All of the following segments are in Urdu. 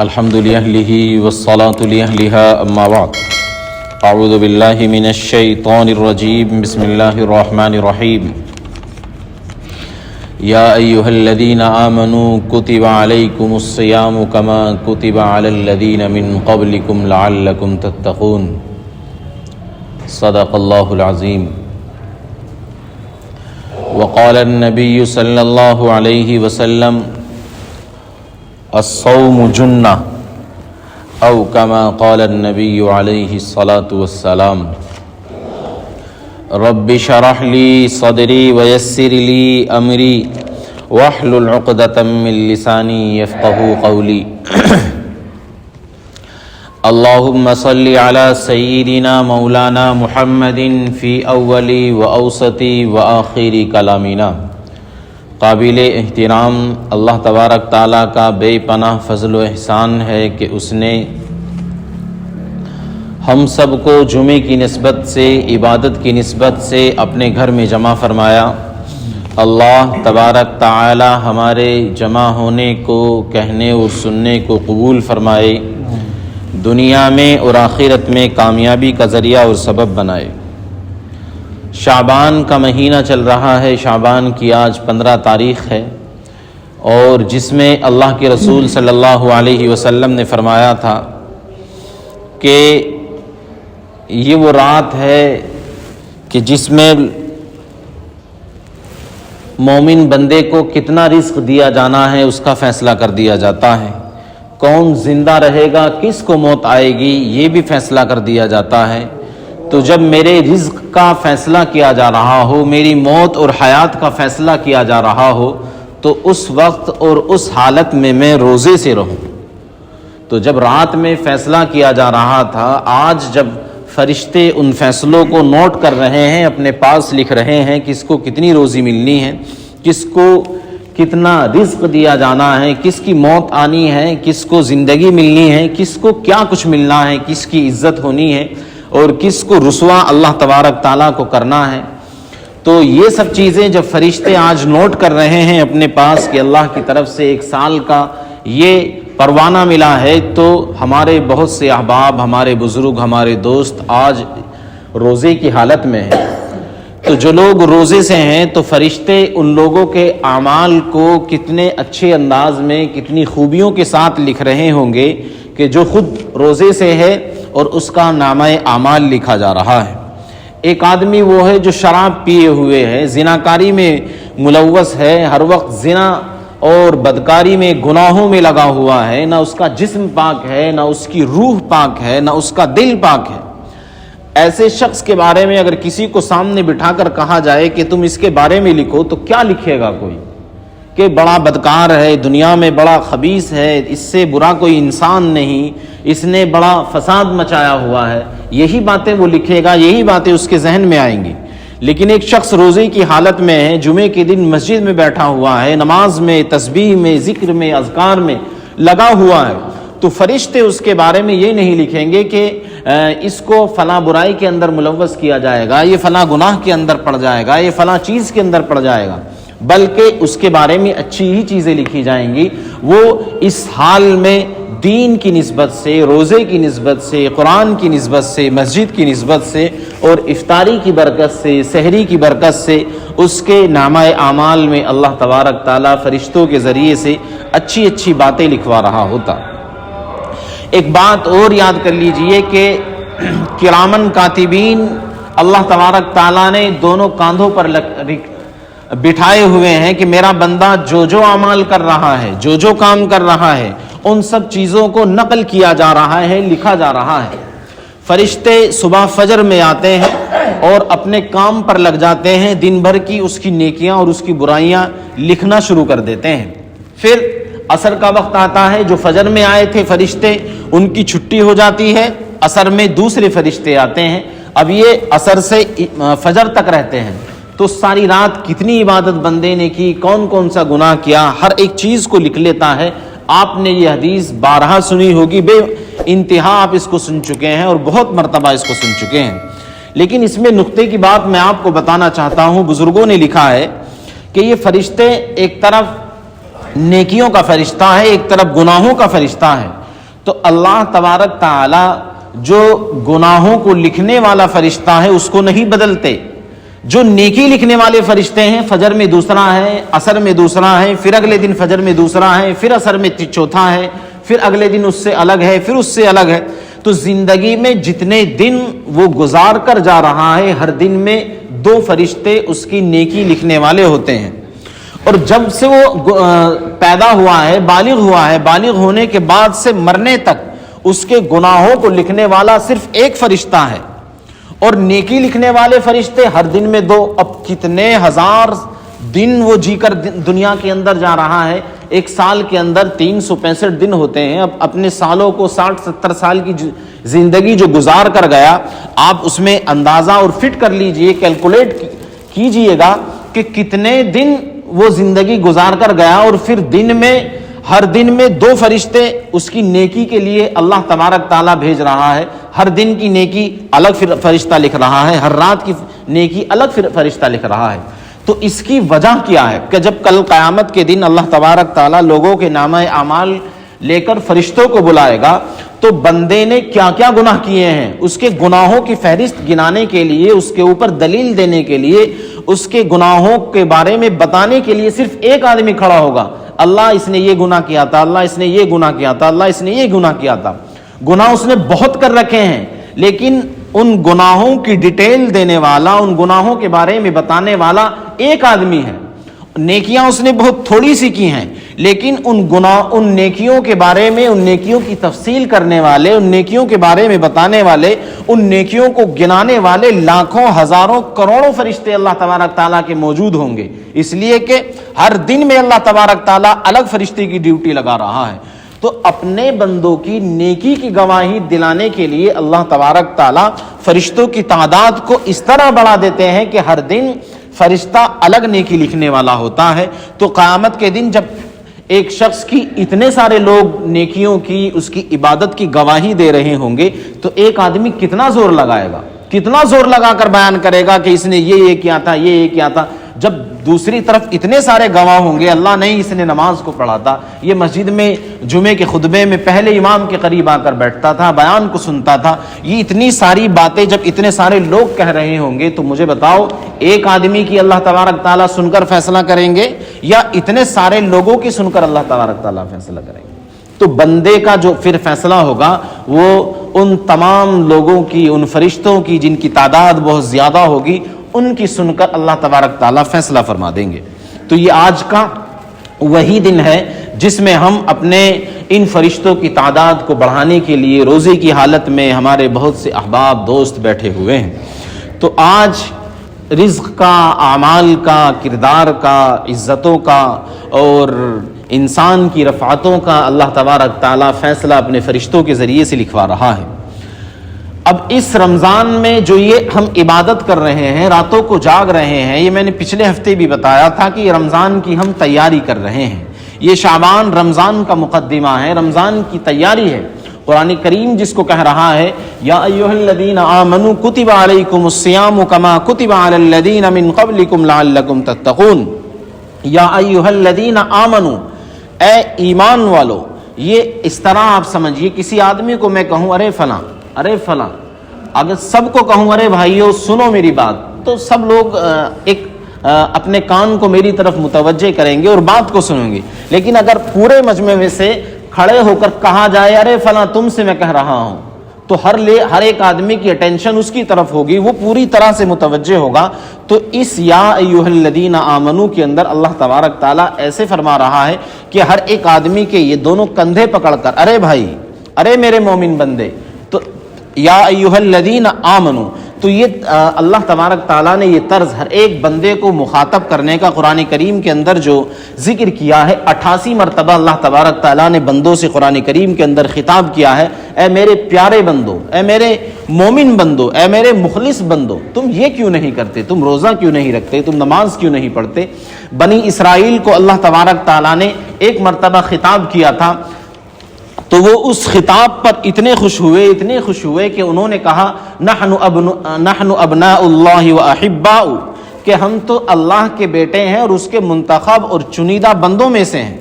الحمد لله والصلاة لأهلها أما بعد أعوذ بالله من الشيطان الرجيم بسم الله الرحمن الرحيم يا أيها الذين آمنوا كتب عليكم الصيام كما كتب على الذين من قبلكم لعلكم تتقون صدق الله العظيم وقال النبي صلى الله عليه وسلم الصوم جنة أو كما قال النبي عليه الصلاة والسلام رب شرح لي صدري ويسر لي أمري واحلل عقدة من لساني يفقه قولي اللهم صل على سيدنا مولانا محمد في أول وأوسط وآخر كلامنا قابل احترام اللہ تبارک تعالیٰ کا بے پناہ فضل و احسان ہے کہ اس نے ہم سب کو جمعے کی نسبت سے عبادت کی نسبت سے اپنے گھر میں جمع فرمایا۔ اللہ تبارک تعالیٰ ہمارے جمع ہونے کو کہنے اور سننے کو قبول فرمائے، دنیا میں اور آخرت میں کامیابی کا ذریعہ اور سبب بنائے۔ شعبان کا مہینہ چل رہا ہے، شعبان کی آج 15 تاریخ ہے، اور جس میں اللہ کے رسول صلی اللہ علیہ وسلم نے فرمایا تھا کہ یہ وہ رات ہے کہ جس میں مومن بندے کو کتنا رزق دیا جانا ہے اس کا فیصلہ کر دیا جاتا ہے، کون زندہ رہے گا، کس کو موت آئے گی یہ بھی فیصلہ کر دیا جاتا ہے۔ تو جب میرے رزق کا فیصلہ کیا جا رہا ہو، میری موت اور حیات کا فیصلہ کیا جا رہا ہو، تو اس وقت اور اس حالت میں میں روزے سے رہوں۔ تو جب رات میں فیصلہ کیا جا رہا تھا، آج جب فرشتے ان فیصلوں کو نوٹ کر رہے ہیں، اپنے پاس لکھ رہے ہیں کس کو کتنی روزی ملنی ہے، کس کو کتنا رزق دیا جانا ہے، کس کی موت آنی ہے، کس کو زندگی ملنی ہے، کس کو کیا کچھ ملنا ہے، کس کی عزت ہونی ہے اور کس کو رسوا اللہ تبارک تعالیٰ کو کرنا ہے، تو یہ سب چیزیں جب فرشتے آج نوٹ کر رہے ہیں اپنے پاس کہ اللہ کی طرف سے 1 سال کا یہ پروانہ ملا ہے، تو ہمارے بہت سے احباب، ہمارے بزرگ، ہمارے دوست آج روزے کی حالت میں ہیں۔ تو جو لوگ روزے سے ہیں تو فرشتے ان لوگوں کے اعمال کو کتنے اچھے انداز میں، کتنی خوبیوں کے ساتھ لکھ رہے ہوں گے کہ جو خود روزے سے ہے اور اس کا نامہ اعمال لکھا جا رہا ہے۔ ایک آدمی وہ ہے جو شراب پیے ہوئے ہے، زناکاری میں ملوث ہے، ہر وقت زنا اور بدکاری میں، گناہوں میں لگا ہوا ہے، نہ اس کا جسم پاک ہے، نہ اس کی روح پاک ہے، نہ اس کا دل پاک ہے۔ ایسے شخص کے بارے میں اگر کسی کو سامنے بٹھا کر کہا جائے کہ تم اس کے بارے میں لکھو تو کیا لکھے گا کوئی؟ کہ بڑا بدکار ہے، دنیا میں بڑا خبیث ہے، اس سے برا کوئی انسان نہیں، اس نے بڑا فساد مچایا ہوا ہے، یہی باتیں وہ لکھے گا، یہی باتیں اس کے ذہن میں آئیں گی۔ لیکن ایک شخص روزے کی حالت میں ہے، جمعے کے دن مسجد میں بیٹھا ہوا ہے، نماز میں، تسبیح میں، ذکر میں، اذکار میں لگا ہوا ہے، تو فرشتے اس کے بارے میں یہ نہیں لکھیں گے کہ اس کو فلاں برائی کے اندر ملوث کیا جائے گا، یہ فلاں گناہ کے اندر پڑ جائے گا، یہ فلاں چیز کے اندر پڑ جائے گا، بلکہ اس کے بارے میں اچھی ہی چیزیں لکھی جائیں گی۔ وہ اس حال میں دین کی نسبت سے، روزے کی نسبت سے، قرآن کی نسبت سے، مسجد کی نسبت سے اور افطاری کی برکت سے، سحری کی برکت سے اس کے نامہ اعمال میں اللہ تبارک تعالیٰ فرشتوں کے ذریعے سے اچھی اچھی باتیں لکھوا رہا ہوتا۔ ایک بات اور یاد کر لیجئے کہ کرامن کاتبین اللہ تبارک تعالیٰ نے دونوں کاندھوں پر بٹھائے ہوئے ہیں کہ میرا بندہ جو جو اعمال کر رہا ہے، جو جو کام کر رہا ہے، ان سب چیزوں کو نقل کیا جا رہا ہے، لکھا جا رہا ہے۔ فرشتے صبح فجر میں آتے ہیں اور اپنے کام پر لگ جاتے ہیں، دن بھر کی اس کی نیکیاں اور اس کی برائیاں لکھنا شروع کر دیتے ہیں۔ پھر عصر کا وقت آتا ہے، جو فجر میں آئے تھے فرشتے ان کی چھٹی ہو جاتی ہے، عصر میں دوسرے فرشتے آتے ہیں، اب یہ عصر سے فجر تک رہتے ہیں، تو ساری رات کتنی عبادت بندے نے کی، کون کون سا گناہ کیا، ہر ایک چیز کو لکھ لیتا ہے۔ آپ نے یہ حدیث بارہا سنی ہوگی، بے انتہا آپ اس کو سن چکے ہیں اور بہت مرتبہ اس کو سن چکے ہیں، لیکن اس میں نقطے کی بات میں آپ کو بتانا چاہتا ہوں۔ بزرگوں نے لکھا ہے کہ یہ فرشتے ایک طرف نیکیوں کا فرشتہ ہے، ایک طرف گناہوں کا فرشتہ ہے، تو اللہ تبارک تعالی جو گناہوں کو لکھنے والا فرشتہ ہے اس کو نہیں بدلتے. جو نیکی لکھنے والے فرشتے ہیں فجر میں دوسرا ہے، عصر میں دوسرا ہے، پھر اگلے دن فجر میں دوسرا ہے، پھر عصر میں چوتھا ہے، پھر اگلے دن اس سے الگ ہے، پھر اس سے الگ ہے. تو زندگی میں جتنے دن وہ گزار کر جا رہا ہے ہر دن میں 2 فرشتے اس کی نیکی لکھنے والے ہوتے ہیں. اور جب سے وہ پیدا ہوا ہے، بالغ ہونے کے بعد سے مرنے تک اس کے گناہوں کو لکھنے والا صرف ایک فرشتہ ہے، اور نیکی لکھنے والے فرشتے ہر دن میں 2. اب کتنے ہزار دن وہ جی کر دنیا کے اندر جا رہا ہے. ایک سال کے اندر 365 دن ہوتے ہیں. اب اپنے سالوں کو 60-70 سال کی زندگی جو گزار کر گیا، آپ اس میں اندازہ اور فٹ کر لیجئے، کیلکولیٹ کیجئے گا کہ کتنے دن وہ زندگی گزار کر گیا. اور پھر ہر دن میں 2 فرشتے اس کی نیکی کے لیے اللہ تبارک تعالیٰ بھیج رہا ہے. ہر دن کی نیکی الگ فرشتہ لکھ رہا ہے، ہر رات کی نیکی الگ فرشتہ لکھ رہا ہے. تو اس کی وجہ کیا ہے کہ جب کل قیامت کے دن اللہ تبارک تعالیٰ لوگوں کے نامہ اعمال لے کر فرشتوں کو بلائے گا تو بندے نے کیا کیا گناہ کیے ہیں اس کے گناہوں کی فہرست گنانے کے لیے، اس کے اوپر دلیل دینے کے لیے، اس کے گناہوں کے بارے میں بتانے کے لیے صرف ایک آدمی کھڑا ہوگا. اللہ اس نے یہ گناہ کیا تھا، اللہ اس نے یہ گناہ کیا تھا، اللہ اس نے یہ گناہ کیا تھا. گناہ اس نے بہت کر رکھے ہیں، لیکن ان گناہوں کی ڈیٹیل دینے والا، ان گناہوں کے بارے میں بتانے والا ایک آدمی ہے. نیکیاں اس نے بہت تھوڑی سی کی ہیں، لیکن ان نیکیوں کے بارے میں، ان نیکیوں کی تفصیل کرنے والے، ان نیکیوں کے بارے میں بتانے والے، ان نیکیوں کو گنانے والے لاکھوں، ہزاروں، کروڑوں فرشتے اللہ تبارک تعالیٰ کے موجود ہوں گے. اس لیے کہ ہر دن میں اللہ تبارک تعالیٰ الگ فرشتے کی ڈیوٹی لگا رہا ہے. تو اپنے بندوں کی نیکی کی گواہی دلانے کے لیے اللہ تبارک تعالیٰ فرشتوں کی تعداد کو اس طرح بڑھا دیتے ہیں کہ ہر دن فرشتہ الگ نیکی لکھنے والا ہوتا ہے. تو قیامت کے دن جب ایک شخص کی اتنے سارے لوگ نیکیوں کی، اس کی عبادت کی گواہی دے رہے ہوں گے تو ایک آدمی کتنا زور لگائے گا، کتنا زور لگا کر بیان کرے گا کہ اس نے یہ کیا تھا، یہ کیا تھا. جب دوسری طرف اتنے سارے گواہ ہوں گے، اللہ نہیں اس نے نماز کو پڑھا تھا، یہ مسجد میں جمعے کے خطبے میں پہلے امام کے قریب آ کر بیٹھتا تھا، بیان کو سنتا تھا، یہ اتنی ساری باتیں جب اتنے سارے لوگ کہہ رہے ہوں گے تو مجھے بتاؤ ایک آدمی کی اللہ تبارک تعالیٰ سن کر فیصلہ کریں گے یا اتنے سارے لوگوں کی سن کر اللہ تبارک تعالیٰ فیصلہ کریں گے؟ تو بندے کا جو پھر فیصلہ ہوگا وہ ان تمام لوگوں کی، ان فرشتوں کی جن کی تعداد بہت زیادہ ہوگی، ان کی سن کر اللہ تبارک تعالیٰ فیصلہ فرما دیں گے. تو یہ آج کا وہی دن ہے جس میں ہم اپنے ان فرشتوں کی تعداد کو بڑھانے کے لیے روزے کی حالت میں ہمارے بہت سے احباب دوست بیٹھے ہوئے ہیں. تو آج رزق کا، اعمال کا، کردار کا، عزتوں کا اور انسان کی رفعتوں کا اللہ تبارک تعالیٰ فیصلہ اپنے فرشتوں کے ذریعے سے لکھوا رہا ہے. اب اس رمضان میں جو یہ ہم عبادت کر رہے ہیں، راتوں کو جاگ رہے ہیں، یہ میں نے پچھلے ہفتے بھی بتایا تھا کہ رمضان کی ہم تیاری کر رہے ہیں. یہ شعبان رمضان کا مقدمہ ہے، رمضان کی تیاری ہے. قرآن کریم جس کو کہہ رہا ہے یا ایھا الذین آمنوا کتب علیکم الصیام کما کتب علی الذین من قبلکم لعلکم تتقون. یا ایھا الذین آمنوا، اے ایمان والو. یہ اس طرح آپ سمجھیے کسی آدمی کو میں کہوں ارے فلاں، اگر سب کو کہوں ارے بھائیو سنو میری بات، تو سب لوگ ایک اپنے کان کو میری طرف متوجہ کریں گے اور بات کو سنیں گے. لیکن اگر پورے مجمع میں سے کھڑے ہو کر کہا جائے ارے فلاں تم سے میں کہہ رہا ہوں، تو ہر ایک آدمی کی اٹینشن اس کی طرف ہوگی، وہ پوری طرح سے متوجہ ہوگا. تو اس یا ایھا الذین آمنو کے اندر اللہ تبارک تعالیٰ ایسے فرما رہا ہے کہ ہر ایک آدمی کے یہ دونوں کندھے پکڑ کر ارے بھائی، ارے میرے مومن بندے، تو یا ایھا الذین آمنو. تو یہ اللہ تبارک تعالیٰ نے یہ طرز ہر ایک بندے کو مخاطب کرنے کا قرآن کریم کے اندر جو ذکر کیا ہے، 88 مرتبہ اللہ تبارک تعالیٰ نے بندوں سے قرآن کریم کے اندر خطاب کیا ہے. اے میرے پیارے بندو، اے میرے مومن بندو، اے میرے مخلص بندو، تم یہ کیوں نہیں کرتے، تم روزہ کیوں نہیں رکھتے، تم نماز کیوں نہیں پڑھتے. بنی اسرائیل کو اللہ تبارک تعالیٰ نے ایک مرتبہ خطاب کیا تھا، تو وہ اس خطاب پر اتنے خوش ہوئے کہ انہوں نے کہا نحن ابناء اللہ واحباؤ، کہ ہم تو اللہ کے بیٹے ہیں اور اس کے منتخب اور چنیدہ بندوں میں سے ہیں.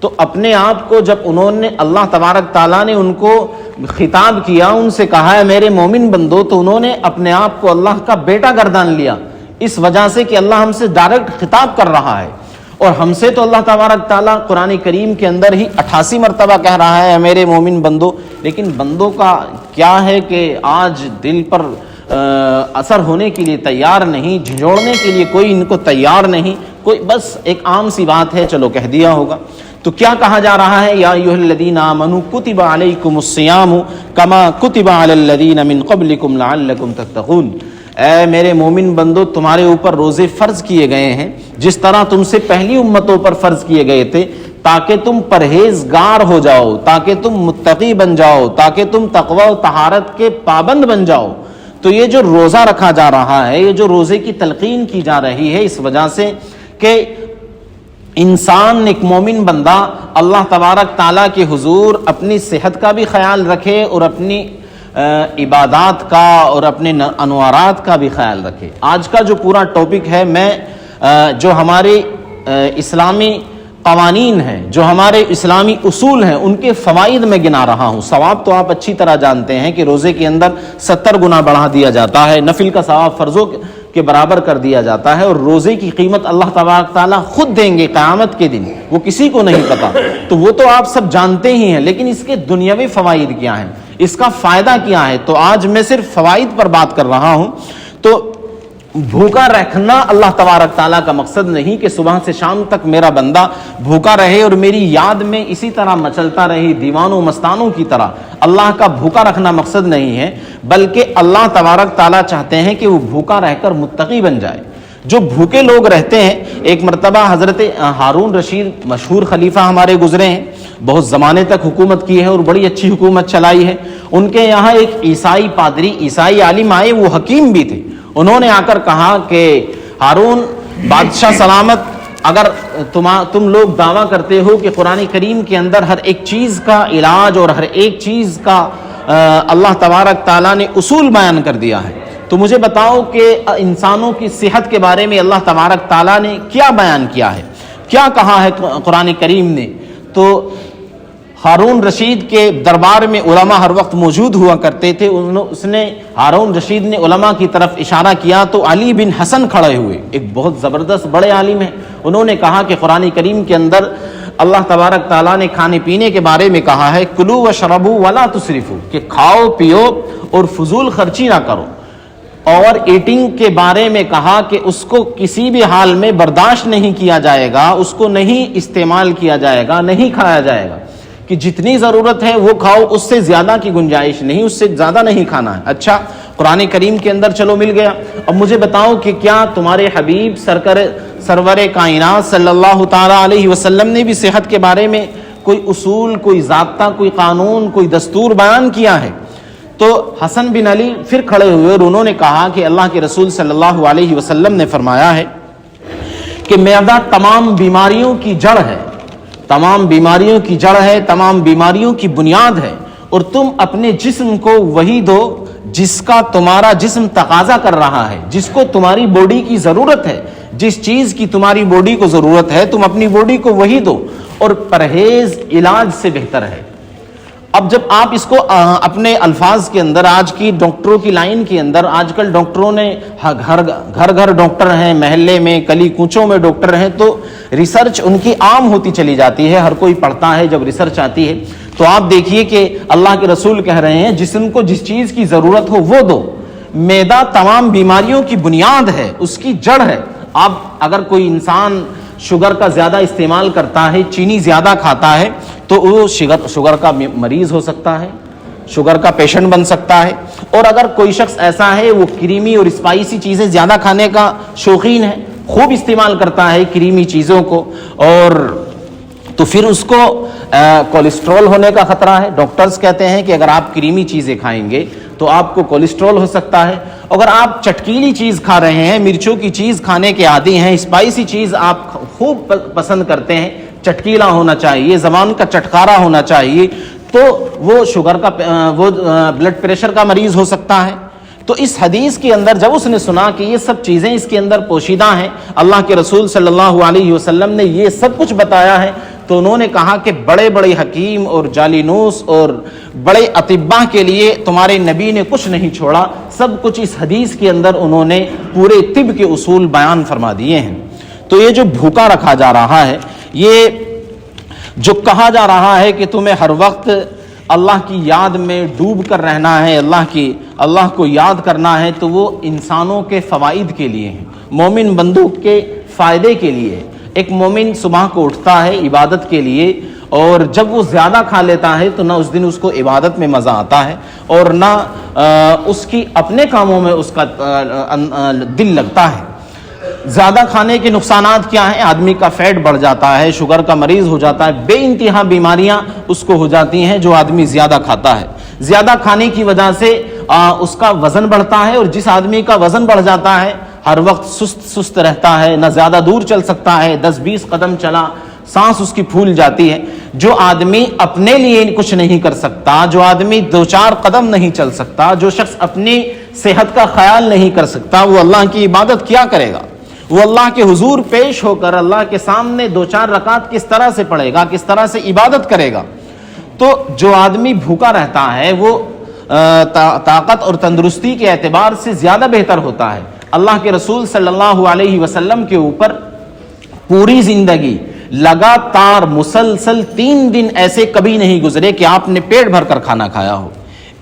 تو اپنے آپ کو جب انہوں نے اللہ تبارک تعالیٰ نے ان کو خطاب کیا، ان سے کہا ہے میرے مومن بندو، تو انہوں نے اپنے آپ کو اللہ کا بیٹا گردان لیا، اس وجہ سے کہ اللہ ہم سے ڈائریکٹ خطاب کر رہا ہے۔ اور ہم سے تو اللہ تبارک تعالیٰ قرآن کریم کے اندر ہی 88 مرتبہ کہہ رہا ہے میرے مومن بندو، لیکن بندوں کا کیا ہے کہ آج دل پر اثر ہونے کے لیے تیار نہیں، جھنجھوڑنے کے لیے کوئی ان کو تیار نہیں، کوئی بس ایک عام سی بات ہے چلو کہہ دیا ہوگا۔ تو کیا کہا جا رہا ہے؟ یا ایھا الذین آمنوا کتب علیکم الصیام کما کتب علی الذین من قبلکم لعلکم تتقون، اے میرے مومن بندو تمہارے اوپر روزے فرض کیے گئے ہیں جس طرح تم سے پہلی امتوں پر فرض کیے گئے تھے، تاکہ تم پرہیزگار ہو جاؤ، تاکہ تم متقی بن جاؤ، تاکہ تم تقوی و طہارت کے پابند بن جاؤ۔ تو یہ جو روزہ رکھا جا رہا ہے، یہ جو روزے کی تلقین کی جا رہی ہے، اس وجہ سے کہ انسان ایک مومن بندہ اللہ تبارک تعالیٰ کے حضور اپنی صحت کا بھی خیال رکھے اور اپنی عبادات کا اور اپنے انوارات کا بھی خیال رکھے۔ آج کا جو پورا ٹاپک ہے، میں جو ہمارے اسلامی قوانین ہیں، جو ہمارے اسلامی اصول ہیں، ان کے فوائد میں گنا رہا ہوں۔ ثواب تو آپ اچھی طرح جانتے ہیں کہ روزے کے اندر 70 گنا بڑھا دیا جاتا ہے، نفل کا ثواب فرضوں کے برابر کر دیا جاتا ہے، اور روزے کی قیمت اللہ تبارک تعالیٰ خود دیں گے قیامت کے دن، وہ کسی کو نہیں پتا، تو وہ تو آپ سب جانتے ہی ہیں، لیکن اس کے دنیاوی فوائد کیا ہیں، اس کا فائدہ کیا ہے؟ تو آج میں صرف فوائد پر بات کر رہا ہوں۔ تو بھوکا رکھنا اللہ تبارک تعالیٰ کا مقصد نہیں کہ صبح سے شام تک میرا بندہ بھوکا رہے اور میری یاد میں اسی طرح مچلتا رہے دیوانوں مستانوں کی طرح، اللہ کا بھوکا رکھنا مقصد نہیں ہے، بلکہ اللہ تبارک تعالیٰ چاہتے ہیں کہ وہ بھوکا رہ کر متقی بن جائے۔ جو بھوکے لوگ رہتے ہیں، ایک مرتبہ حضرت ہارون رشید مشہور خلیفہ ہمارے گزرے ہیں، بہت زمانے تک حکومت کی ہے اور بڑی اچھی حکومت چلائی ہے۔ ان کے یہاں ایک عیسائی پادری، عیسائی عالم آئے، وہ حکیم بھی تھے۔ انہوں نے آ کر کہا کہ ہارون بادشاہ سلامت، اگر تم لوگ دعویٰ کرتے ہو کہ قرآن کریم کے اندر ہر ایک چیز کا علاج اور ہر ایک چیز کا اللہ تبارک تعالیٰ نے اصول بیان کر دیا ہے، تو مجھے بتاؤ کہ انسانوں کی صحت کے بارے میں اللہ تبارک تعالیٰ نے کیا بیان کیا ہے، کیا کہا ہے قرآن کریم نے؟ تو ہارون رشید کے دربار میں علماء ہر وقت موجود ہوا کرتے تھے، ہارون رشید نے علماء کی طرف اشارہ کیا تو علی بن حسن کھڑے ہوئے، ایک بہت زبردست بڑے عالم ہیں۔ انہوں نے کہا کہ قرآن کریم کے اندر اللہ تبارک تعالیٰ نے کھانے پینے کے بارے میں کہا ہے کلو وشربو ولا تسرفو، کہ کھاؤ پیو اور فضول خرچی نہ کرو، اور ایٹنگ کے بارے میں کہا کہ اس کو کسی بھی حال میں برداشت نہیں کیا جائے گا، اس کو نہیں استعمال کیا جائے گا، نہیں کھایا جائے گا، کہ جتنی ضرورت ہے وہ کھاؤ، اس سے زیادہ کی گنجائش نہیں، اس سے زیادہ نہیں کھانا ہے۔ اچھا، قرآن کریم کے اندر چلو مل گیا۔ اب مجھے بتاؤ کہ کیا تمہارے حبیب سرور کائنات صلی اللہ تعالیٰ علیہ وسلم نے بھی صحت کے بارے میں کوئی اصول، کوئی ضابطہ، کوئی قانون، کوئی دستور بیان کیا ہے؟ تو حسن بن علی پھر کھڑے ہوئے اور انہوں نے کہا کہ اللہ کے رسول صلی اللہ علیہ وسلم نے فرمایا ہے کہ معدہ تمام بیماریوں کی جڑ ہے، تمام بیماریوں کی جڑ ہے، تمام بیماریوں کی بنیاد ہے، اور تم اپنے جسم کو وہی دو جس کا تمہارا جسم تقاضا کر رہا ہے، جس کو تمہاری باڈی کی ضرورت ہے، جس چیز کی تمہاری باڈی کو ضرورت ہے تم اپنی باڈی کو وہی دو، اور پرہیز علاج سے بہتر ہے۔ اب جب آپ اس کو اپنے الفاظ کے اندر، آج کی ڈاکٹروں کی لائن کے اندر، آج کل ڈاکٹروں نے گھر گھر ڈاکٹر ہیں، محلے میں گلی کوچوں میں ڈاکٹر ہیں، تو ریسرچ ان کی عام ہوتی چلی جاتی ہے، ہر کوئی پڑھتا ہے۔ جب ریسرچ آتی ہے تو آپ دیکھیے کہ اللہ کے رسول کہہ رہے ہیں جسم کو جس چیز کی ضرورت ہو وہ دو۔ معدہ تمام بیماریوں کی بنیاد ہے، اس کی جڑ ہے۔ آپ اگر کوئی انسان شوگر کا زیادہ استعمال کرتا ہے، چینی زیادہ کھاتا ہے، تو وہ شوگر کا مریض ہو سکتا ہے، شوگر کا پیشنٹ بن سکتا ہے۔ اور اگر کوئی شخص ایسا ہے وہ کریمی اور اسپائسی چیزیں زیادہ کھانے کا شوقین ہے، خوب استعمال کرتا ہے کریمی چیزوں کو، اور تو پھر اس کو کولیسٹرول ہونے کا خطرہ ہے۔ ڈاکٹرز کہتے ہیں کہ اگر آپ کریمی چیزیں کھائیں گے تو آپ کو کولیسٹرول ہو سکتا ہے۔ اگر آپ چٹکیلی چیز کھا رہے ہیں، مرچوں کی چیز کھانے کے عادی ہیں، اسپائسی چیز آپ خوب پسند کرتے ہیں، چٹکیلا ہونا چاہیے، زبان کا چٹکارا ہونا چاہیے، تو وہ شوگر کا، وہ بلڈ پریشر کا مریض ہو سکتا ہے۔ تو اس حدیث کے اندر جب اس نے سنا کہ یہ سب چیزیں اس کے اندر پوشیدہ ہیں، اللہ کے رسول صلی اللہ علیہ وسلم نے یہ سب کچھ بتایا ہے، تو انہوں نے کہا کہ بڑے بڑے حکیم اور جالینوس اور بڑے اطباء کے لیے تمہارے نبی نے کچھ نہیں چھوڑا، سب کچھ اس حدیث کے اندر انہوں نے پورے طب کے اصول بیان فرما دیے ہیں۔ تو یہ جو بھوکا رکھا جا رہا ہے، یہ جو کہا جا رہا ہے کہ تمہیں ہر وقت اللہ کی یاد میں ڈوب کر رہنا ہے، اللہ کو یاد کرنا ہے، تو وہ انسانوں کے فوائد کے لیے ہے، مومن بندوں کے فائدے کے لیے۔ ایک مومن صبح کو اٹھتا ہے عبادت کے لیے، اور جب وہ زیادہ کھا لیتا ہے تو نہ اس دن اس کو عبادت میں مزہ آتا ہے اور نہ اس کی اپنے کاموں میں اس کا دل لگتا ہے۔ زیادہ کھانے کے نقصانات کیا ہیں؟ آدمی کا فیٹ بڑھ جاتا ہے، شوگر کا مریض ہو جاتا ہے، بے انتہا بیماریاں اس کو ہو جاتی ہیں جو آدمی زیادہ کھاتا ہے۔ زیادہ کھانے کی وجہ سے اس کا وزن بڑھتا ہے، اور جس آدمی کا وزن بڑھ جاتا ہے ہر وقت سست رہتا ہے، نہ زیادہ دور چل سکتا ہے، 10-20 قدم چلا سانس اس کی پھول جاتی ہے۔ جو آدمی اپنے لیے کچھ نہیں کر سکتا، جو آدمی 2-4 قدم نہیں چل سکتا، جو شخص اپنی صحت کا خیال نہیں کر سکتا، وہ اللہ کی عبادت کیا کرے گا؟ وہ اللہ کے حضور پیش ہو کر اللہ کے سامنے 2-4 رکعت کس طرح سے پڑھے گا، کس طرح سے عبادت کرے گا؟ تو جو آدمی بھوکا رہتا ہے وہ طاقت اور تندرستی کے اعتبار سے زیادہ بہتر ہوتا ہے۔ اللہ کے رسول صلی اللہ علیہ وسلم کے اوپر پوری زندگی لگاتار مسلسل 3 دن ایسے کبھی نہیں گزرے کہ آپ نے پیٹ بھر کر کھانا کھایا ہو۔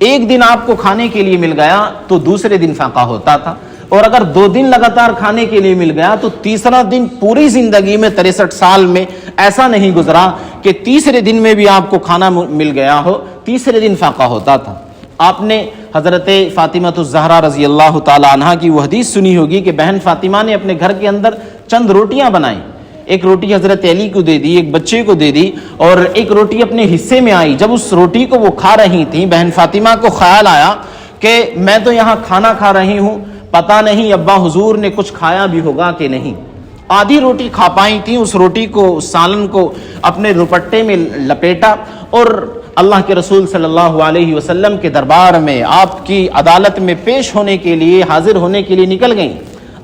ایک دن آپ کو کھانے کے لیے مل گیا تو دوسرے دن فاقہ ہوتا تھا، اور اگر 2 دن لگاتار کھانے کے لیے مل گیا تو تیسرا دن پوری زندگی میں 63 سال میں ایسا نہیں گزرا کہ تیسرے دن میں بھی آپ کو کھانا مل گیا ہو، تیسرے دن فاقہ ہوتا تھا۔ آپ نے حضرت فاطمہ الزہرا رضی اللہ تعالی عنہا کی وہ حدیث سنی ہوگی کہ بہن فاطمہ نے اپنے گھر کے اندر چند روٹیاں بنائیں، ایک روٹی حضرت علی کو دے دی، ایک بچے کو دے دی، اور ایک روٹی اپنے حصے میں آئی۔ جب اس روٹی کو وہ کھا رہی تھیں، بہن فاطمہ کو خیال آیا کہ میں تو یہاں کھانا کھا رہی ہوں، پتہ نہیں ابا حضور نے کچھ کھایا بھی ہوگا کہ نہیں۔ آدھی روٹی کھا پائی تھیں، اس روٹی کو، اس سالن کو اپنے دوپٹے میں لپیٹا اور اللہ کے رسول صلی اللہ علیہ وسلم کے دربار میں، آپ کی عدالت میں پیش ہونے کے لیے، حاضر ہونے کے لیے نکل گئیں۔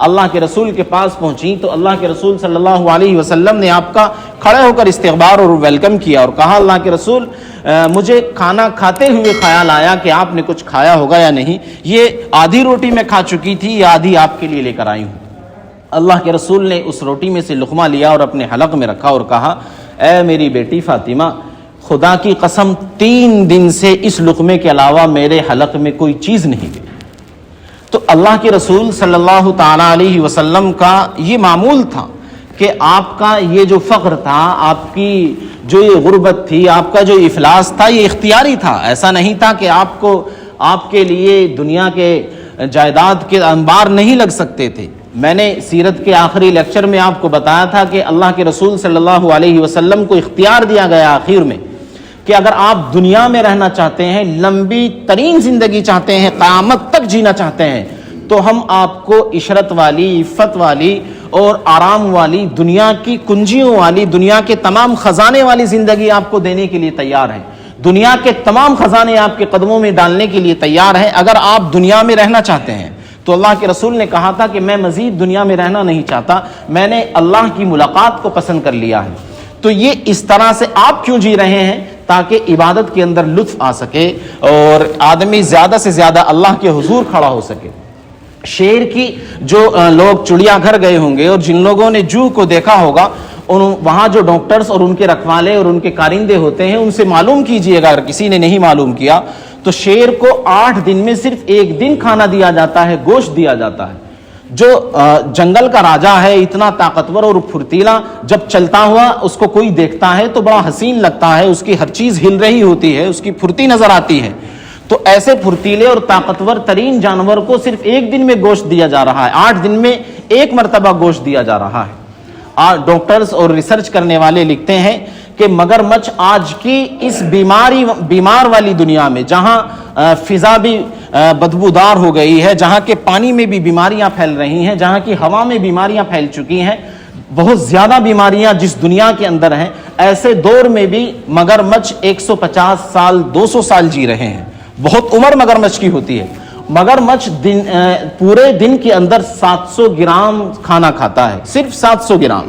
اللہ کے رسول کے پاس پہنچی تو اللہ کے رسول صلی اللہ علیہ وسلم نے آپ کا کھڑے ہو کر استقبال اور ویلکم کیا، اور کہا اللہ کے رسول مجھے کھانا کھاتے ہوئے خیال آیا کہ آپ نے کچھ کھایا ہوگا یا نہیں، یہ آدھی روٹی میں کھا چکی تھی، یہ آدھی آپ کے لیے لے کر آئی ہوں۔ اللہ کے رسول نے اس روٹی میں سے لقمہ لیا اور اپنے حلق میں رکھا اور کہا اے میری بیٹی فاطمہ، خدا کی قسم 3 دن سے اس لقمے کے علاوہ میرے حلق میں کوئی چیز نہیں گئی۔ تو اللہ کے رسول صلی اللہ تعالی علیہ وسلم کا یہ معمول تھا کہ آپ کا یہ جو فقر تھا، آپ کی جو یہ غربت تھی، آپ کا جو افلاس تھا، یہ اختیاری تھا۔ ایسا نہیں تھا کہ آپ کے لیے دنیا کے جائیداد کے انبار نہیں لگ سکتے تھے۔ میں نے سیرت کے آخری لیکچر میں آپ کو بتایا تھا کہ اللہ کے رسول صلی اللہ علیہ وسلم کو اختیار دیا گیا آخر میں کہ اگر آپ دنیا میں رہنا چاہتے ہیں، لمبی ترین زندگی چاہتے ہیں، قیامت تک جینا چاہتے ہیں، تو ہم آپ کو عشرت والی، عفت والی اور آرام والی، دنیا کی کنجیوں والی، دنیا کے تمام خزانے والی زندگی آپ کو دینے کے لیے تیار ہیں۔ دنیا کے تمام خزانے آپ کے قدموں میں ڈالنے کے لیے تیار ہیں اگر آپ دنیا میں رہنا چاہتے ہیں۔ تو اللہ کے رسول نے کہا تھا کہ میں مزید دنیا میں رہنا نہیں چاہتا، میں نے اللہ کی ملاقات کو پسند کر لیا ہے۔ تو یہ اس طرح سے آپ کیوں جی رہے ہیں؟ تاکہ عبادت کے اندر لطف آ سکے اور آدمی زیادہ سے زیادہ اللہ کے حضور کھڑا ہو سکے۔ شیر کی جو لوگ چڑیا گھر گئے ہوں گے اور جن لوگوں نے جوہ کو دیکھا ہوگا، وہاں جو ڈاکٹرز اور ان کے رکھوالے اور ان کے کارندے ہوتے ہیں، ان سے معلوم کیجئے گا اگر کسی نے نہیں معلوم کیا تو شیر کو 8 دن میں صرف 1 دن کھانا دیا جاتا ہے، گوشت دیا جاتا ہے۔ جو جنگل کا راجا ہے، اتنا طاقتور اور پھرتیلا، جب چلتا ہوا اس کو کوئی دیکھتا ہے تو بڑا حسین لگتا ہے، اس کی ہر چیز ہل رہی ہوتی ہے، اس کی پھرتی نظر آتی ہے۔ تو ایسے پھرتیلے اور طاقتور ترین جانور کو صرف 1 دن میں گوشت دیا جا رہا ہے، 8 دن میں 1 مرتبہ گوشت دیا جا رہا ہے۔ ڈاکٹرز اور ریسرچ کرنے والے لکھتے ہیں کہ مگرمچھ آج کی اس بیمار والی دنیا میں، جہاں فضا بھی بدبودار ہو گئی ہے، جہاں کے پانی میں بھی بیماریاں پھیل رہی ہیں، جہاں کی ہوا میں بیماریاں پھیل چکی ہیں، بہت زیادہ بیماریاں جس دنیا کے اندر ہیں، ایسے دور میں بھی مگرمچھ 150 سال 200 سال جی رہے ہیں۔ بہت عمر مگرمچھ کی ہوتی ہے۔ مگرمچھ پورے دن کے اندر 700 گرام کھانا کھاتا ہے، صرف 700 گرام۔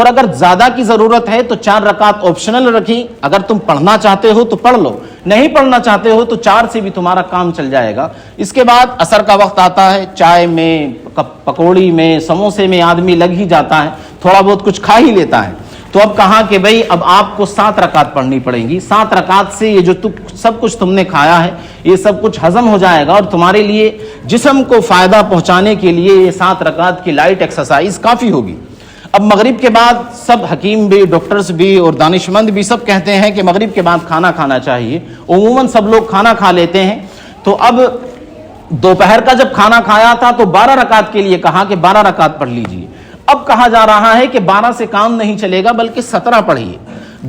اور اگر زیادہ کی ضرورت ہے تو 4 رکعت آپشنل رکھی، اگر تم پڑھنا چاہتے ہو تو پڑھ لو، نہیں پڑھنا چاہتے ہو تو 4 سے بھی تمہارا کام چل جائے گا۔ اس کے بعد عصر کا وقت آتا ہے، چائے میں، پکوڑی میں، سموسے میں آدمی لگ ہی جاتا ہے، تھوڑا بہت کچھ کھا ہی لیتا ہے، تو اب کہا کہ بھئی اب آپ کو 7 رکعت پڑھنی پڑیں گی۔ 7 رکعت سے یہ جو سب کچھ تم نے کھایا ہے یہ سب کچھ ہضم ہو جائے گا، اور تمہارے لیے جسم کو فائدہ پہنچانے کے لیے یہ 7 رکعت کی لائٹ ایکسرسائز کافی ہوگی۔ اب مغرب کے بعد سب حکیم بھی، ڈاکٹرز بھی اور دانشمند بھی سب کہتے ہیں کہ مغرب کے بعد کھانا کھانا چاہیے، عموماً سب لوگ کھانا کھا لیتے ہیں۔ تو اب دوپہر کا جب کھانا کھایا تھا تو 12 رکعت کے لیے کہا کہ 12 رکعت پڑھ لیجئے۔ اب کہا جا رہا ہے کہ 12 سے کام نہیں چلے گا بلکہ 17 پڑھیے۔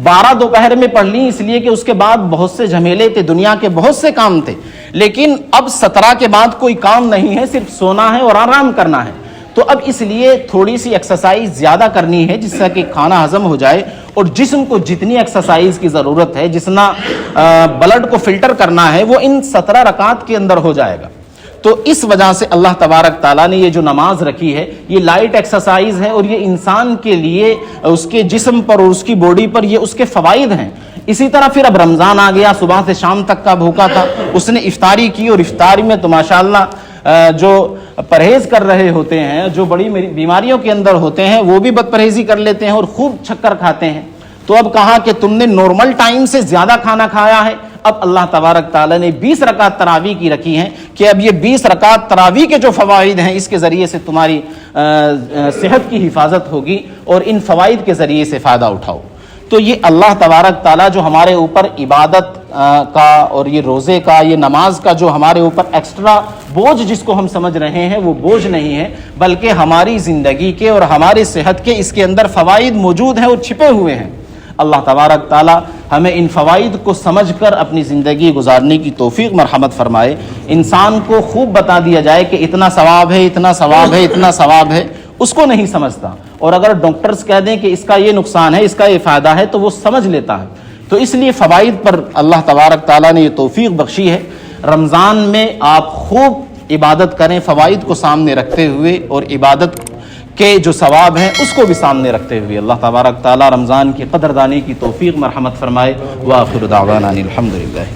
12 دوپہر میں پڑھ لی اس لیے کہ اس کے بعد بہت سے جھمیلے تھے، دنیا کے بہت سے کام تھے، لیکن اب 17 کے بعد کوئی کام نہیں ہے، صرف سونا ہے اور آرام کرنا ہے۔ تو اب اس لیے تھوڑی سی ایکسرسائز زیادہ کرنی ہے جس سے کہ کھانا ہضم ہو جائے، اور جسم کو جتنی ایکسرسائز کی ضرورت ہے، جتنا بلڈ کو فلٹر کرنا ہے، وہ ان 17 رکعت کے اندر ہو جائے گا۔ تو اس وجہ سے اللہ تبارک تعالیٰ نے یہ جو نماز رکھی ہے یہ لائٹ ایکسرسائز ہے، اور یہ انسان کے لیے اس کے جسم پر اور اس کی باڈی پر یہ اس کے فوائد ہیں۔ اسی طرح پھر اب رمضان آ گیا، صبح سے شام تک کا بھوکا تھا، اس نے افطاری کی، اور افطاری میں تو ماشاءاللہ جو پرہیز کر رہے ہوتے ہیں، جو بڑی بیماریوں کے اندر ہوتے ہیں، وہ بھی بد پرہیزی کر لیتے ہیں اور خوب چکر کھاتے ہیں۔ تو اب کہا کہ تم نے نارمل ٹائم سے زیادہ کھانا کھایا ہے، اب اللہ تبارک تعالیٰ نے 20 رکعت تراویح کی رکھی ہیں کہ اب یہ 20 رکعت تراویح کے جو فوائد ہیں اس کے ذریعے سے تمہاری صحت کی حفاظت ہوگی، اور ان فوائد کے ذریعے سے فائدہ اٹھاؤ۔ تو یہ اللہ تبارک تعالیٰ جو ہمارے اوپر عبادت کا اور یہ روزے کا، یہ نماز کا جو ہمارے اوپر ایکسٹرا بوجھ جس کو ہم سمجھ رہے ہیں وہ بوجھ نہیں ہے، بلکہ ہماری زندگی کے اور ہماری صحت کے اس کے اندر فوائد موجود ہیں اور چھپے ہوئے ہیں۔ اللہ تبارک تعالیٰ ہمیں ان فوائد کو سمجھ کر اپنی زندگی گزارنے کی توفیق مرحمت فرمائے۔ انسان کو خوب بتا دیا جائے کہ اتنا ثواب ہے، اتنا ثواب ہے، اتنا ثواب ہے، اس کو نہیں سمجھتا، اور اگر ڈاکٹرز کہہ دیں کہ اس کا یہ نقصان ہے، اس کا یہ فائدہ ہے، تو وہ سمجھ لیتا ہے۔ تو اس لیے فوائد پر اللہ تبارک تعالیٰ نے یہ توفیق بخشی ہے۔ رمضان میں آپ خوب عبادت کریں فوائد کو سامنے رکھتے ہوئے، اور عبادت کے جو ثواب ہیں اس کو بھی سامنے رکھتے ہوئے۔ اللہ تبارک تعالیٰ رمضان کی قدردانی کی توفیق مرحمت فرمائے۔ وآخر دعوانا الحمدللہ۔